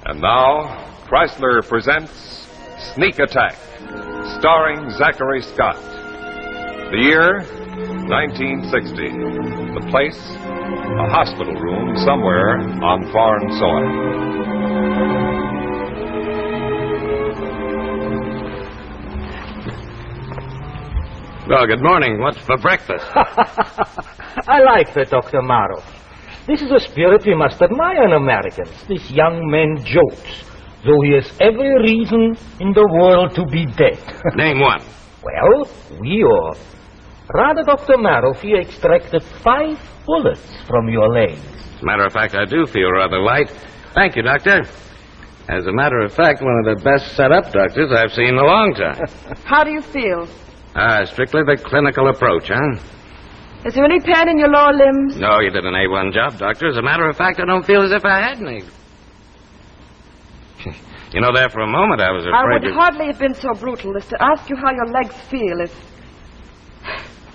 And now, Chrysler presents Sneak Attack, starring Zachary Scott. The year, 1960. The place, a hospital room somewhere on foreign soil. Well, good morning. What's for breakfast? I like that, Dr. Morrow. This is a spirit we must admire in Americans. This young man jokes, though he has every reason in the world to be dead. Name one. Well, we are. Rather, Dr. Morrow, he extracted 5 bullets from your legs. As a matter of fact, I do feel rather light. Thank you, Doctor. As a matter of fact, one of the best set-up doctors I've seen in a long time. How do you feel? Strictly the clinical approach, huh? Is there any pain in your lower limbs? No, you did an A1 job, Doctor. As a matter of fact, I don't feel as if I had any. You know, there for a moment I was afraid... I would hardly have been so brutal as to ask you how your legs feel if...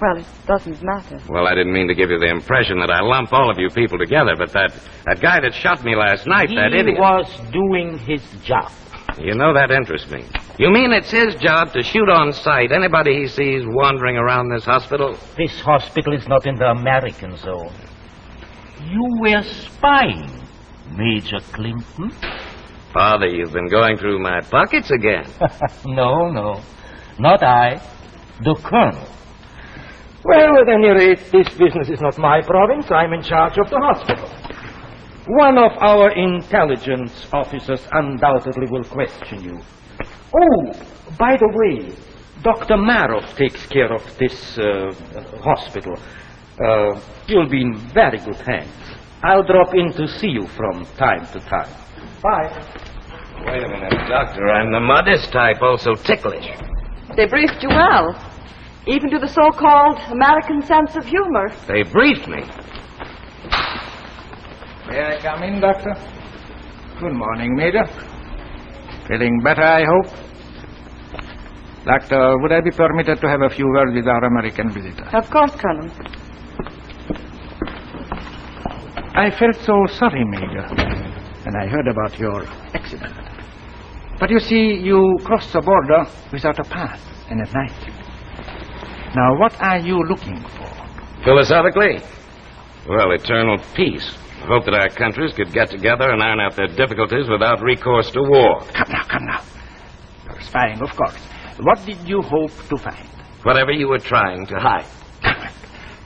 Well, it doesn't matter. Well, I didn't mean to give you the impression that I lump all of you people together, but that guy that shot me last night, that idiot... He was doing his job. You know, that interests me. You mean it's his job to shoot on sight anybody he sees wandering around this hospital? This hospital is not in the American zone. You were spying, Major Clinton. Father, you've been going through my pockets again. No. Not I. The Colonel. Well, at any rate, this business is not my province. I'm in charge of the hospital. One of our intelligence officers undoubtedly will question you. Oh, by the way, Dr. Maroff takes care of this hospital. You'll be in very good hands. I'll drop in to see you from time to time. Bye. Wait a minute, Doctor. I'm the modest type, also ticklish. They briefed you well, even to the so-called American sense of humor. They briefed me. May I come in, Doctor? Good morning, Major. Feeling better, I hope? Doctor, would I be permitted to have a few words with our American visitor? Of course, Colonel. I felt so sorry, Major, when I heard about your accident. But you see, you crossed the border without a pass and at night. Now, what are you looking for? Philosophically? Well, eternal peace. I hope that our countries could get together and iron out their difficulties without recourse to war. Come now. You're spying, of course. What did you hope to find? Whatever you were trying to hide.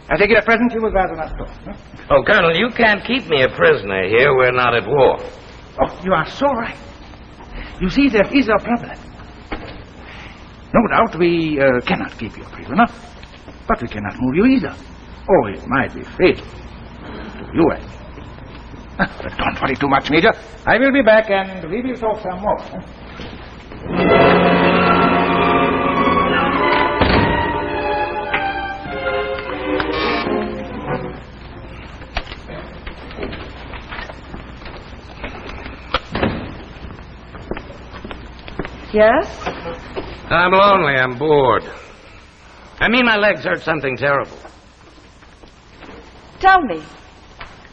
I take it at present you would rather not talk, huh? Oh, Colonel, you can't keep me a prisoner here. We're not at war. Oh, you are so right. You see, there is a problem. No doubt we cannot keep you a prisoner, but we cannot move you either. Oh, it might be fatal to you, I think. But don't worry too much, Major. I will be back and we will talk some more. Yes? I'm lonely. I'm bored. I mean, my legs hurt something terrible. Tell me,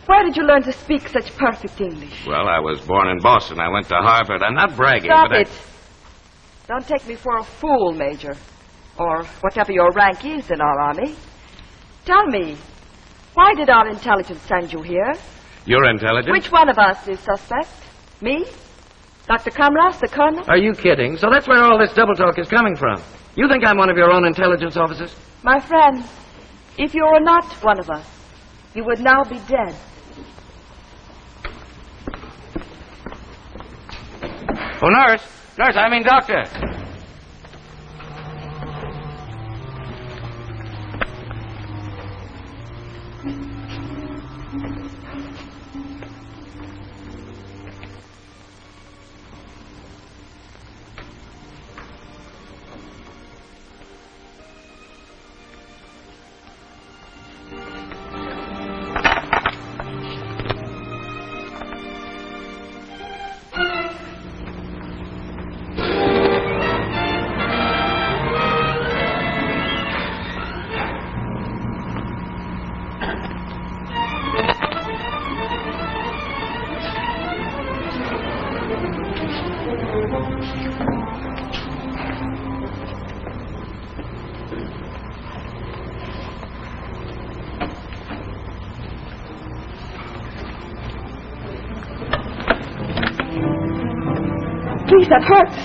where did you learn to speak such perfect English? Well, I was born in Boston. I went to Harvard. I'm not bragging, Stop but it. Don't take me for a fool, Major. Or whatever your rank is in our army. Tell me, why did our intelligence send you here? You're intelligent? Which one of us is suspect? Me? Dr. Kamras, the Colonel? Are you kidding? So that's where all this double talk is coming from. You think I'm one of your own intelligence officers? My friend, if you were not one of us, you would now be dead. Oh, nurse, I mean doctor. Please, that hurts.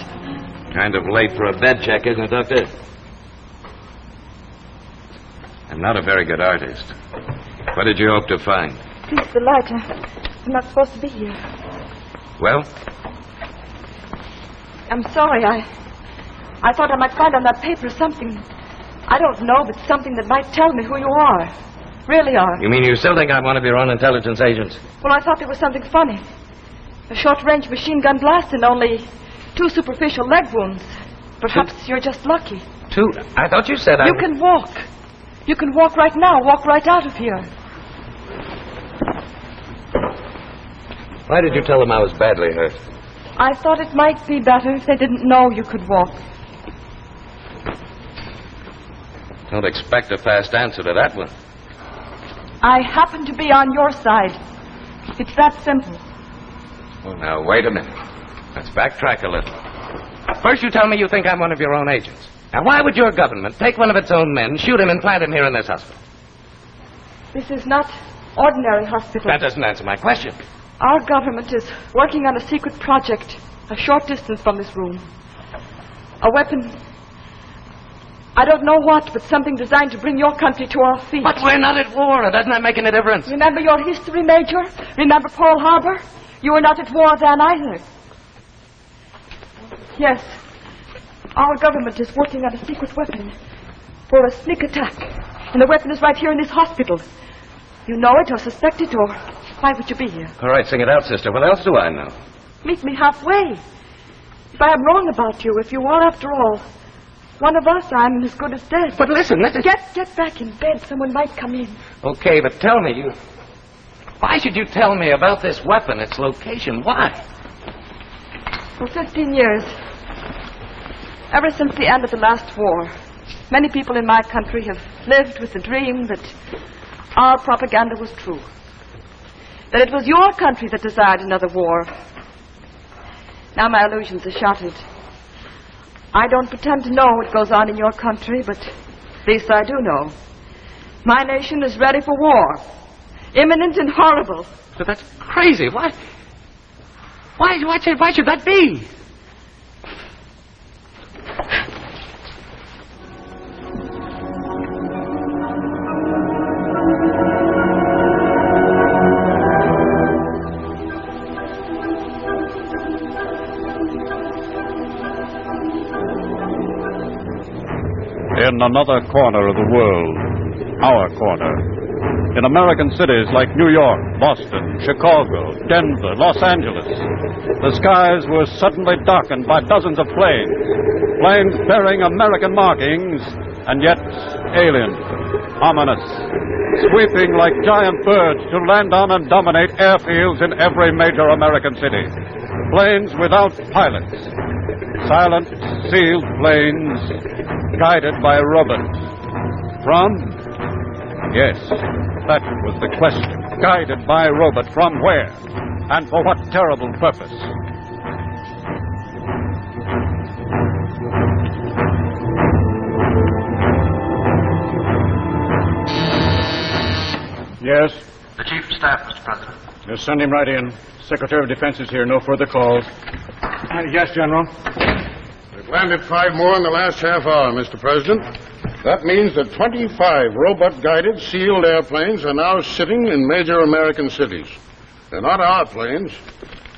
Kind of late for a bed check, isn't it, Doctor? I'm not a very good artist. What did you hope to find? Please, the light. I'm not supposed to be here. Well? I'm sorry. I thought I might find on that paper something. I don't know, but something that might tell me who you are. Really are. You mean you still think I'm one of your own intelligence agents? Well, I thought there was something funny. A short-range machine gun blast and only 2 superficial leg wounds. Perhaps you're just lucky. 2? I thought you said You can walk. You can walk right now. Walk right out of here. Why did you tell them I was badly hurt? I thought it might be better if they didn't know you could walk. Don't expect a fast answer to that one. I happen to be on your side. It's that simple. Oh, now, wait a minute. Let's backtrack a little. First, you tell me you think I'm one of your own agents. Now, why would your government take one of its own men, shoot him, and plant him here in this hospital? This is not ordinary hospital. That doesn't answer my question. Our government is working on a secret project a short distance from this room. A weapon. I don't know what, but something designed to bring your country to our feet. But we're not at war. Doesn't that make any difference? Remember your history, Major? Remember Pearl Harbor? You were not at war then either. Yes. Our government is working on a secret weapon for a sneak attack. And the weapon is right here in this hospital. You know it or suspect it, or why would you be here? All right, sing it out, sister. What else do I know? Meet me halfway. If I am wrong about you, if you are, after all, one of us, I'm as good as dead. But listen, Get back in bed. Someone might come in. Okay, but tell me, why should you tell me about this weapon, its location? Why? For 15 years, ever since the end of the last war, many people in my country have lived with the dream that our propaganda was true. That it was your country that desired another war. Now my illusions are shattered. I don't pretend to know what goes on in your country, but at least I do know. My nation is ready for war. Imminent and horrible. But that's crazy. Why should that be? In another corner of the world, our corner, in American cities like New York, Boston, Chicago, Denver, Los Angeles, the skies were suddenly darkened by dozens of planes bearing American markings, and yet alien, ominous, sweeping like giant birds to land on and dominate airfields in every major American city. Planes without pilots, silent, sealed planes guided by robots. From? Yes, that was the question. Guided by a robot from where? And for what terrible purpose? Yes? The Chief of Staff, Mr. President. Just send him right in. Secretary of Defense is here. No further calls. Yes, General. We've landed 5 more in the last half hour, Mr. President. That means that 25 robot-guided sealed airplanes are now sitting in major American cities. They're not our planes.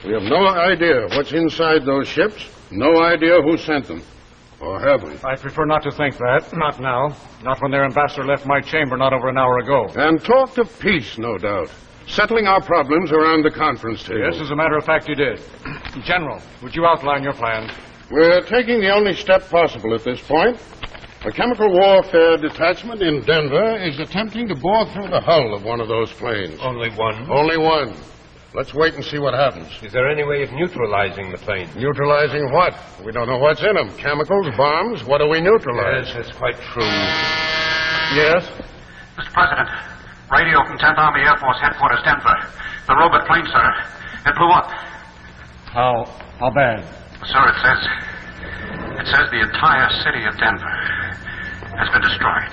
We have no idea what's inside those ships, no idea who sent them. Or have we? I prefer not to think that. Not now. Not when their ambassador left my chamber not over an hour ago. And talk of peace, no doubt. Settling our problems around the conference table. Yes, as a matter of fact, you did. General, would you outline your plans? We're taking the only step possible at this point. A chemical warfare detachment in Denver is attempting to bore through the hull of one of those planes. Only one? Only one. Let's wait and see what happens. Is there any way of neutralizing the plane? Neutralizing what? We don't know what's in them. Chemicals, bombs? What do we neutralize? Yes, that's quite true. Yes? Mr. President, radio from 10th Army Air Force Headquarters, Denver. The robot plane, sir. It blew up. How bad? Sir, it says the entire city of Denver has been destroyed.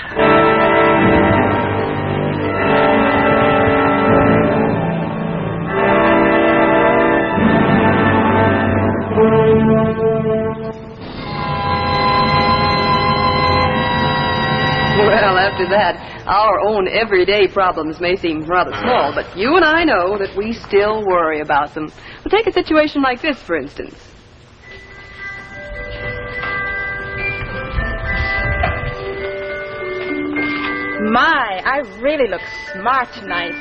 Well, after that, our own everyday problems may seem rather small, but you and I know that we still worry about them. Well, take a situation like this, for instance. My, I really look smart tonight.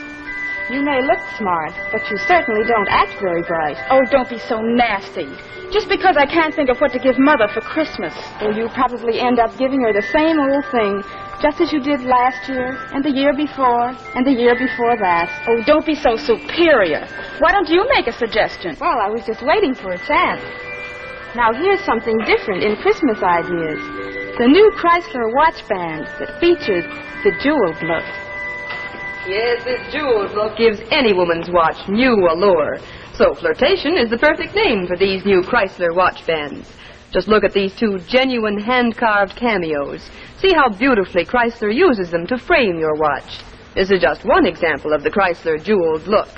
You may look smart, but you certainly don't act very bright. Oh, don't be so nasty. Just because I can't think of what to give Mother for Christmas. Well, you probably end up giving her the same old thing, just as you did last year, and the year before, and the year before that. Oh, don't be so superior. Why don't you make a suggestion? Well, I was just waiting for a chance. Now, here's something different in Christmas ideas. The new Chrysler watch band that features the jeweled look. Yes, this jeweled look gives any woman's watch new allure. So flirtation is the perfect name for these new Chrysler watch bands. Just look at these two genuine hand-carved cameos. See how beautifully Chrysler uses them to frame your watch. This is just one example of the Chrysler jeweled look.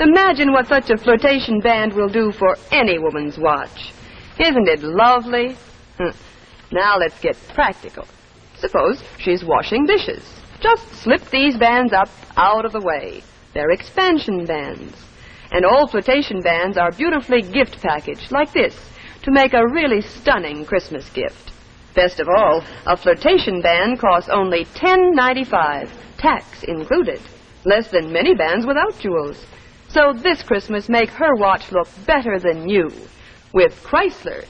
Imagine what such a flirtation band will do for any woman's watch. Isn't it lovely? Now let's get practical. Suppose she's washing dishes. Just slip these bands up out of the way. They're expansion bands. And all flirtation bands are beautifully gift packaged like this to make a really stunning Christmas gift. Best of all, a flirtation band costs only $10.95, tax included. Less than many bands without jewels. So this Christmas, make her watch look better than you with Chrysler.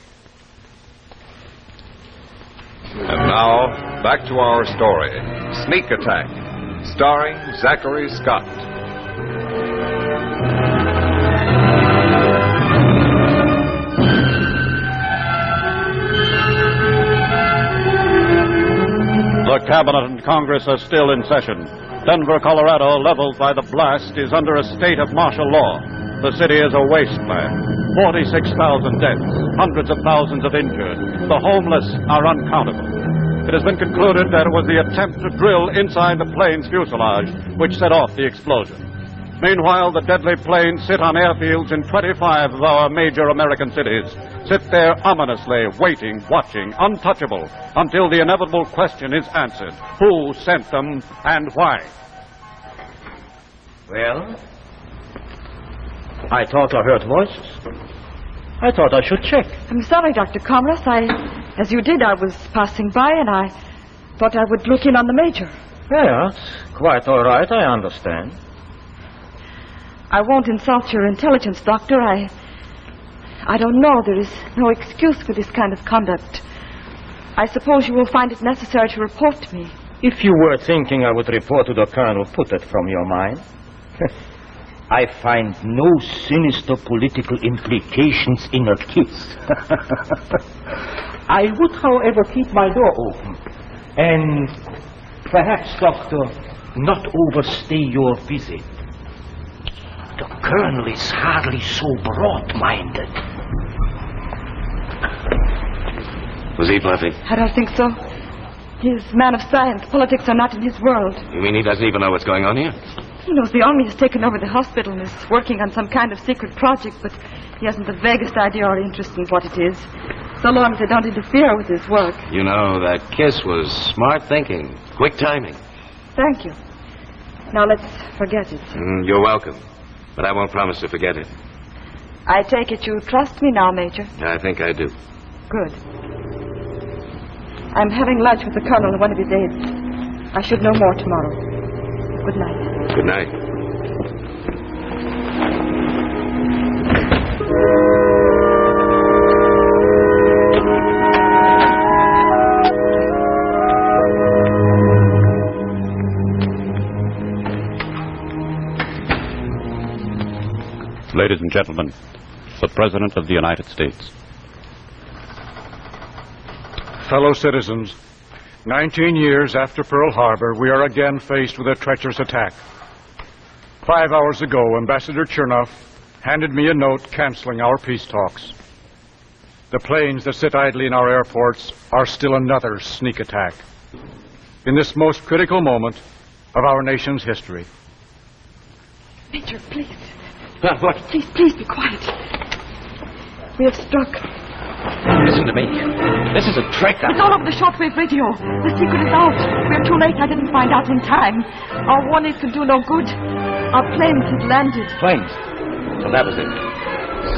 And now, back to our story, Sneak Attack, starring Zachary Scott. The Cabinet and Congress are still in session. Denver, Colorado, leveled by the blast, is under a state of martial law. The city is a wasteland. 46,000 deaths, hundreds of thousands of injured. The homeless are uncountable. It has been concluded that it was the attempt to drill inside the plane's fuselage which set off the explosion. Meanwhile, the deadly planes sit on airfields in 25 of our major American cities. Sit there ominously, waiting, watching, untouchable, until the inevitable question is answered. Who sent them and why? Well, I thought I heard voices. I thought I should check. I'm sorry, Dr. Commerce. As you did, I was passing by and I thought I would look in on the Major. Yes, quite all right, I understand. I won't insult your intelligence, Doctor. I don't know. There is no excuse for this kind of conduct. I suppose you will find it necessary to report to me. If you were thinking I would report to the Colonel, put it from your mind. I find no sinister political implications in a kiss. I would, however, keep my door open. And perhaps, Doctor, not overstay your visit. The Colonel is hardly so broad-minded. Was he bluffing? I don't think so. He's a man of science. Politics are not in his world. You mean he doesn't even know what's going on here? He knows the Army has taken over the hospital and is working on some kind of secret project, but he hasn't the vaguest idea or interest in what it is, so long as they don't interfere with his work. You know, that kiss was smart thinking, quick timing. Thank you. Now let's forget it. You're welcome, but I won't promise to forget it. I take it you trust me now, Major. I think I do. Good. I'm having lunch with the Colonel one of his aides. I should know more tomorrow. Good night. Good night. Ladies and gentlemen, the President of the United States. Fellow citizens, 19 years after Pearl Harbor, we are again faced with a treacherous attack. 5 hours ago, Ambassador Chernoff handed me a note canceling our peace talks. The planes that sit idly in our airports are still another sneak attack. In this most critical moment of our nation's history. Major, please. What? Please be quiet. We have struck. Listen to me. This is a trick. It's all over the shortwave radio. The secret is out. We're too late. I didn't find out in time. Our warnings could do no good. Our planes had landed. Planes? So that was it.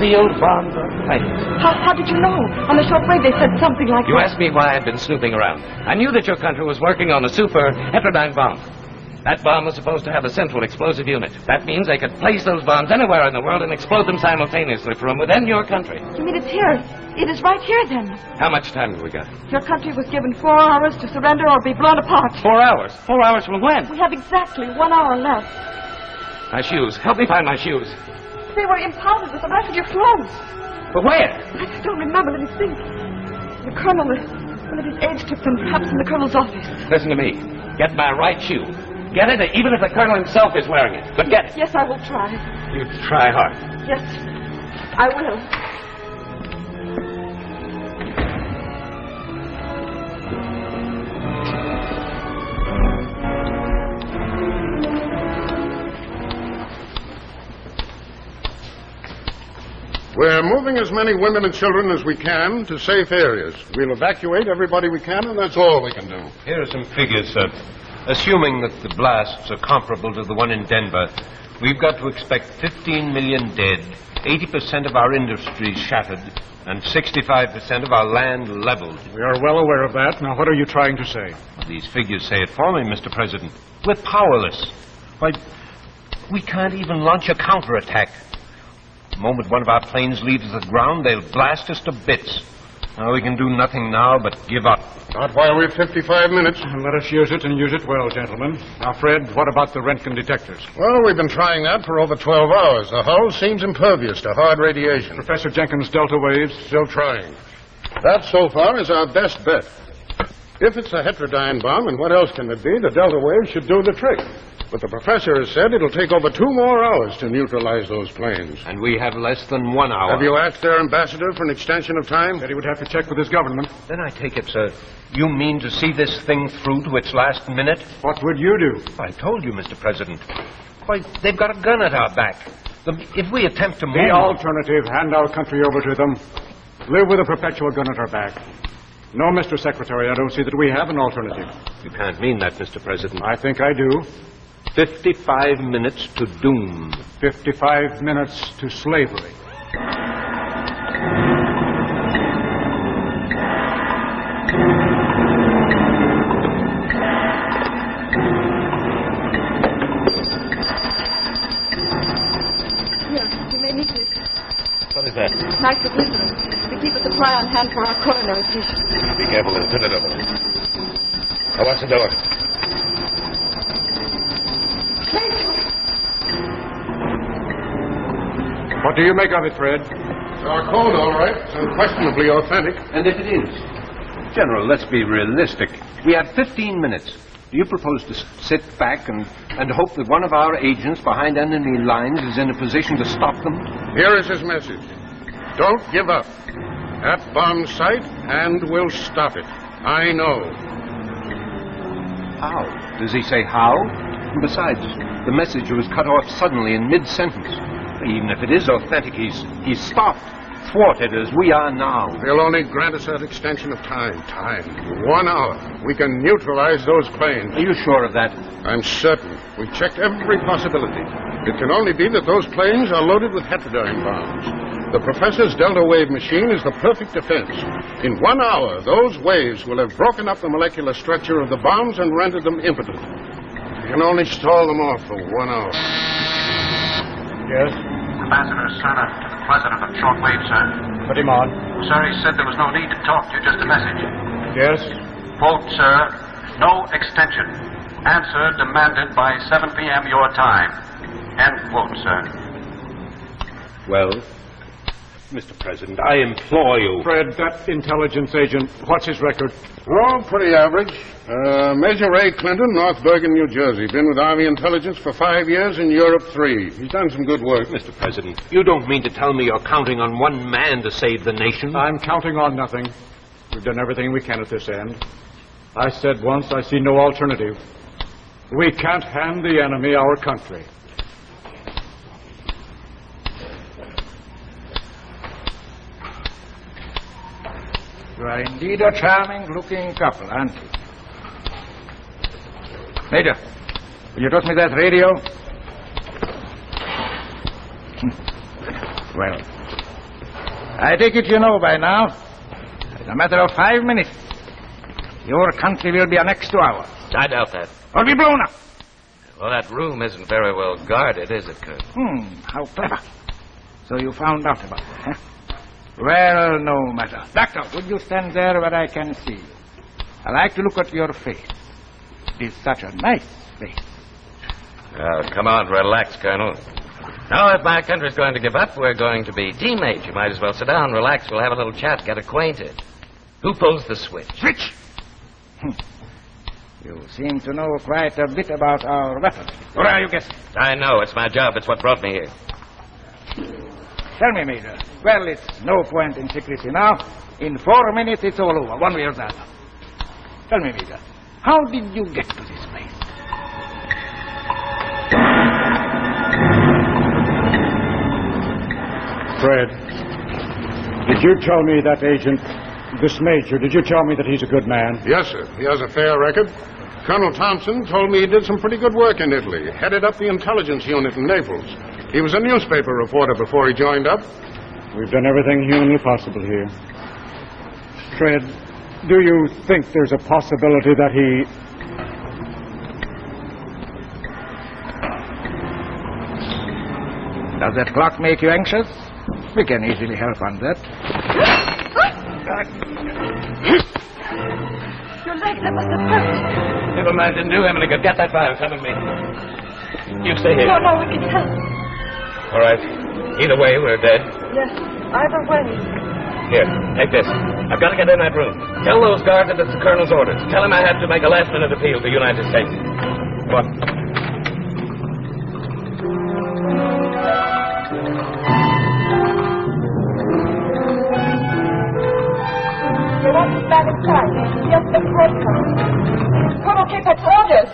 Sealed bombs or planes. How did you know? On the shortwave they said something like You that. asked me why I'd been snooping around. I knew that your country was working on a super heterodyne bomb. That bomb was supposed to have a central explosive unit. That means they could place those bombs anywhere in the world and explode them simultaneously from within your country. You mean it's here? It is right here, then. How much time have we got? Your country was given 4 hours to surrender or be blown apart. 4 hours? 4 hours from when? We have exactly 1 hour left. My shoes. Help me find my shoes. They were impounded with the rest of your clothes. But where? I don't remember. Let me think. The colonel, one of his aides took them, perhaps in the colonel's office. Listen to me. Get my right shoe. Get it, even if the colonel himself is wearing it. But get it. Yes, I will try. You try hard. Yes, I will. We're moving as many women and children as we can to safe areas. We'll evacuate everybody we can, and that's all we can do. Here are some figures, sir. Assuming that the blasts are comparable to the one in Denver, we've got to expect 15 million dead, 80% of our industries shattered, and 65% of our land leveled. We are well aware of that. Now, what are you trying to say? These figures say it for me, Mr. President. We're powerless. Why, we can't even launch a counterattack. The moment one of our planes leaves the ground, they'll blast us to bits. Now, we can do nothing now but give up. Not while we've 55 minutes. Let us use it and use it well, gentlemen. Now, Fred, what about the Roentgen detectors? Well, we've been trying that for over 12 hours. The hull seems impervious to hard radiation. Professor Jenkins' delta waves? Still trying. That, so far, is our best bet. If it's a heterodyne bomb, and what else can it be, the delta waves should do the trick. But the professor has said it'll take over 2 more hours to neutralize those planes. And we have less than 1 hour. Have you asked their ambassador for an extension of time? Said he would have to check with his government. Then I take it, sir, you mean to see this thing through to its last minute? What would you do? I told you, Mr. President. Why, they've got a gun at our back. If we attempt to move... The alternative, hand our country over to them. Live with a perpetual gun at our back. No, Mr. Secretary, I don't see that we have an alternative. You can't mean that, Mr. President. I think I do. 55 minutes to doom. 55 minutes to slavery. Here, you may need this. What is that? Nitroglycerin. To keep a supply on hand for our coronary patients. Be careful and turn it over. Now, watch the door. What do you make of it, Fred? It's our code, all right. It's unquestionably authentic. And if it is? General, let's be realistic. We have 15 minutes. Do you propose to sit back and hope that one of our agents behind enemy lines is in a position to stop them? Here is his message. Don't give up. At bomb site, and we'll stop it. I know. How? Does he say how? Besides, the message was cut off suddenly in mid-sentence. Even if it is authentic, he's stopped, thwarted as we are now. They'll only grant us that extension of time. 1 hour. We can neutralize those planes. Are you sure of that? I'm certain. We've checked every possibility. It can only be that those planes are loaded with heterodyne bombs. The professor's delta wave machine is the perfect defense. In 1 hour, those waves will have broken up the molecular structure of the bombs and rendered them impotent. We can only stall them off for 1 hour. Yes? Ambassador Sana to the president of shortwave, sir. Put him on. Sir, he said there was no need to talk to you, just a message. Yes? Quote, sir, no extension. Answer demanded by 7 p.m. your time. End quote, sir. Well, Mr. President, I implore you. Fred, that intelligence agent, what's his record? Oh, pretty average. Major Ray Clinton, North Bergen, New Jersey. Been with Army Intelligence for 5 years, in Europe 3. He's done some good work. Mr. President, you don't mean to tell me you're counting on one man to save the nation? I'm counting on nothing. We've done everything we can at this end. I said once, I see no alternative. We can't hand the enemy our country. You are indeed a charming-looking couple, aren't you? Major, will you toss me that radio? Well, I take it you know by now. In a matter of 5 minutes, your country will be annexed to ours. I doubt that. Or be blown up. Well, that room isn't very well guarded, is it, Colonel? How clever. So you found out about it, huh? Well, no matter. Doctor, would you stand there where I can see you? I like to look at your face. It is such a nice face. Come on, relax, Colonel. Now, if my country's going to give up, we're going to be teammates. You might as well sit down, relax. We'll have a little chat, get acquainted. Who pulls the switch? Switch? You seem to know quite a bit about our weapons. Or are you guessing? I know. It's my job. It's what brought me here. Tell me, Major. Well, it's no point in secrecy now. In 4 minutes, it's all over, one way or the other. Tell me, Major, how did you get to this place? Fred, did you tell me that agent, this major, did you tell me that he's a good man? Yes, sir. He has a fair record. Colonel Thompson told me he did some pretty good work in Italy. Headed up the intelligence unit in Naples. He was a newspaper reporter before he joined up. We've done everything humanly possible here. Fred, do you think there's a possibility that he... Does that clock make you anxious? We can easily help on that. Your leg, that must have hurt. Never mind, didn't do Emily. Get that fire. Come with me. You stay here. No, we can help. All right. Either way, we're dead. Yes, either way. Here, take this. I've got to get in that room. Tell those guards that it's the colonel's orders. Tell him I had to make a last-minute appeal to the United States. Come on. They want us back inside. Just the broadcast. Colonel Cabot's orders.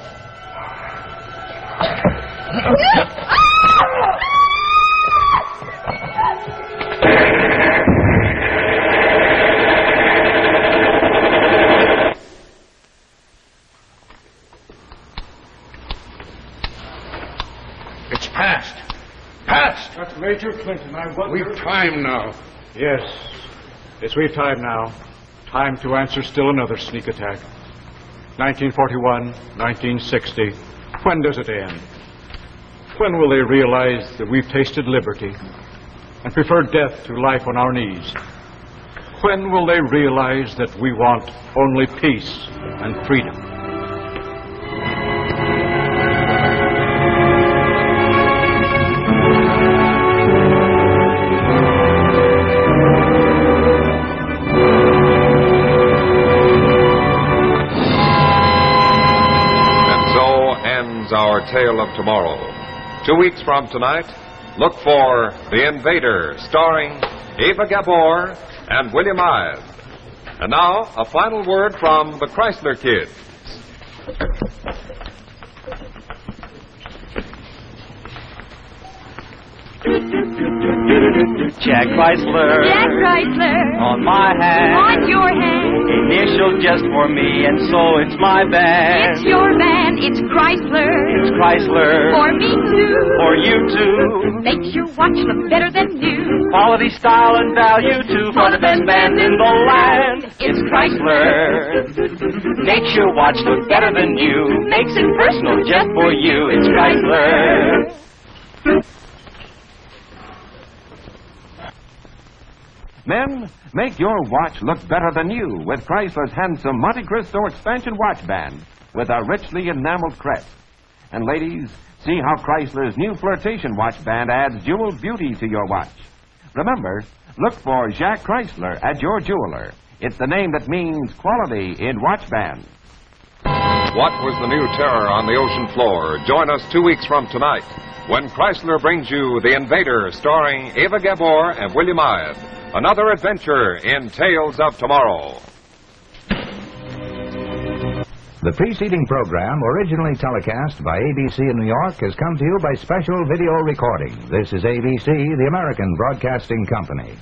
It's past. Past! That's Major Clinton. I wonder... We've time now. Yes. Yes, we've time now. Time to answer still another sneak attack. 1941, 1960. When does it end? When will they realize that we've tasted liberty and prefer death to life on our knees? When will they realize that we want only peace and freedom? Our tale of tomorrow. 2 weeks from tonight, look for The Invader, starring Eva Gabor and William Ives. And now, a final word from the Chrysler Kids. Jack Chrysler. Jack Chrysler. On my hand. On your hand. Initial just for me, and so it's my band. It's your band. It's Chrysler. It's Chrysler. For me too. For you too. Makes your watch look better than new. Quality, style, and value too. For the best band in the land. It's Chrysler. Makes your watch look better than new. Makes it personal just for you. It's Chrysler. Men, make your watch look better than you with Chrysler's handsome Monte Cristo expansion watch band with a richly enameled crest. And ladies, see how Chrysler's new flirtation watch band adds jeweled beauty to your watch. Remember, look for Jacques Chrysler at your jeweler. It's the name that means quality in watch bands. What was the new terror on the ocean floor? Join us 2 weeks from tonight when Chrysler brings you The Invader, starring Ava Gabor and William Ide. Another adventure in Tales of Tomorrow. The preceding program, originally telecast by ABC in New York, has come to you by special video recording. This is ABC, the American Broadcasting Company.